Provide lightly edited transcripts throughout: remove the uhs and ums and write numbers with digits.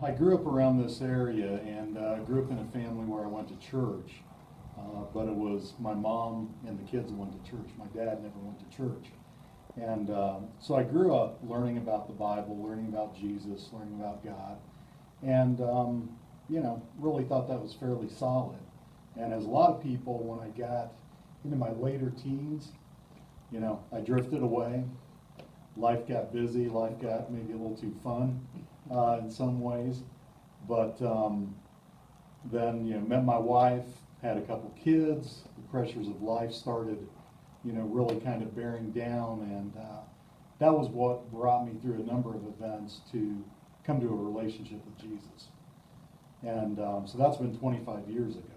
I grew up around this area and grew up in a family where I went to church, but it was my mom and the kids who went to church. My dad never went to church. And so I grew up learning about the Bible, learning about Jesus, learning about God, and really thought that was fairly solid. And as a lot of people, when I got into my later teens, I drifted away. Life got busy, life got maybe a little too fun in some ways. But then, met my wife, had a couple kids, the pressures of life started, really kind of bearing down, and that was what brought me through a number of events to come to a relationship with Jesus. And so that's been 25 years ago.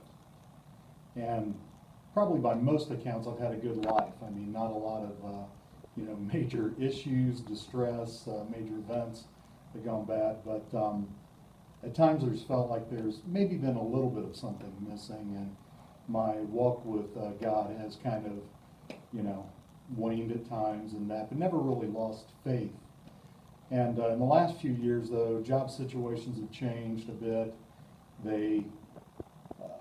And probably by most accounts, I've had a good life. I mean, not a lot of, major issues, distress, major events have gone bad, but at times there's felt like there's maybe been a little bit of something missing, and my walk with God has kind of, waned at times and that, but never really lost faith. And in the last few years, though, job situations have changed a bit. They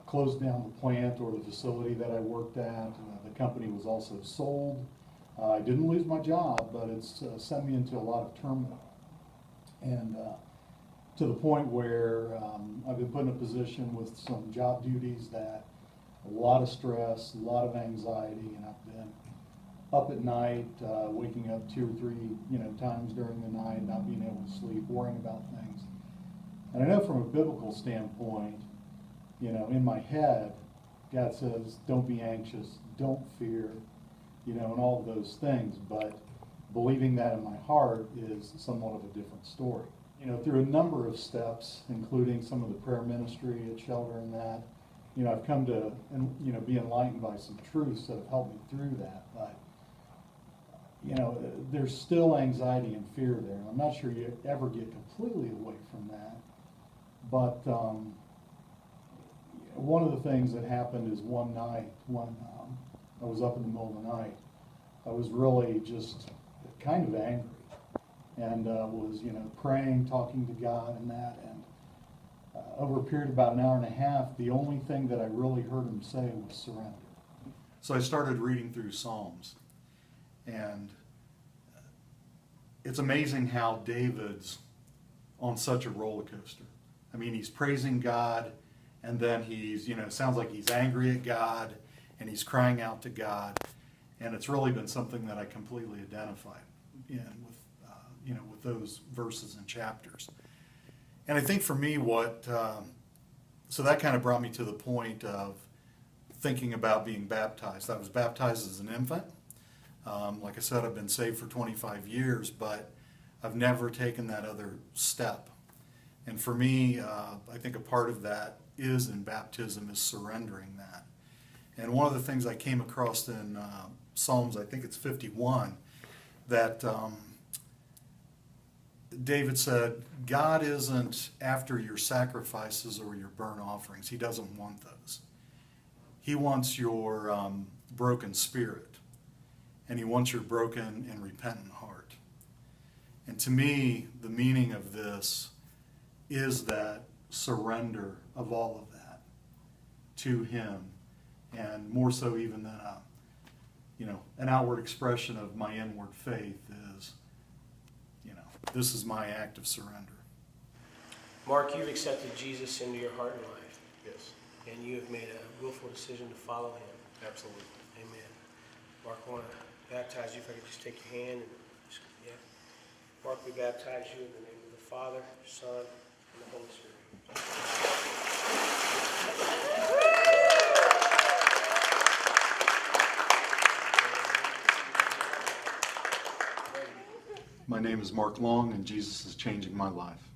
closed down the plant or the facility that I worked at. The company was also sold. I didn't lose my job, but it's sent me into a lot of turmoil. And to the point where I've been put in a position with some job duties that a lot of stress, a lot of anxiety, and I've been up at night, waking up 2 or 3, times during the night, not being able to sleep, worrying about things. And I know from a biblical standpoint, in my head, God says, don't be anxious, don't fear, and all of those things. But believing that in my heart is somewhat of a different story. Through a number of steps, including some of the prayer ministry at Shelter and that, I've come to, be enlightened by some truths that have helped me through that. But, there's still anxiety and fear there. I'm not sure you ever get completely away from that. But one of the things that happened is one night when I was up in the middle of the night, I was really just kind of angry and was, praying, talking to God and that. And over a period of about an hour and a half, the only thing that I really heard him say was surrender. So I started reading through Psalms. And it's amazing how David's on such a roller coaster. I mean, he's praising God, and then he's, sounds like he's angry at God, and he's crying out to God. And it's really been something that I completely identified with those verses and chapters. And I think for me, so that kind of brought me to the point of thinking about being baptized. I was baptized as an infant. Like I said, I've been saved for 25 years, but I've never taken that other step. And for me, I think a part of that is in baptism is surrendering that. And one of the things I came across in Psalms, I think it's 51, that David said, God isn't after your sacrifices or your burnt offerings. He doesn't want those. He wants your broken spirit. And he wants your broken and repentant heart. And to me, the meaning of this is that surrender of all of that to him, and more so even than an outward expression of my inward faith is, this is my act of surrender. Mark, you've accepted Jesus into your heart and life. Yes. And you have made a willful decision to follow him. Absolutely. Amen. Mark, I want to baptize you. If I could just take your hand. Mark, we baptize you in the name of the Father, Son, and the Holy Spirit. My name is Mark Long, and Jesus is changing my life.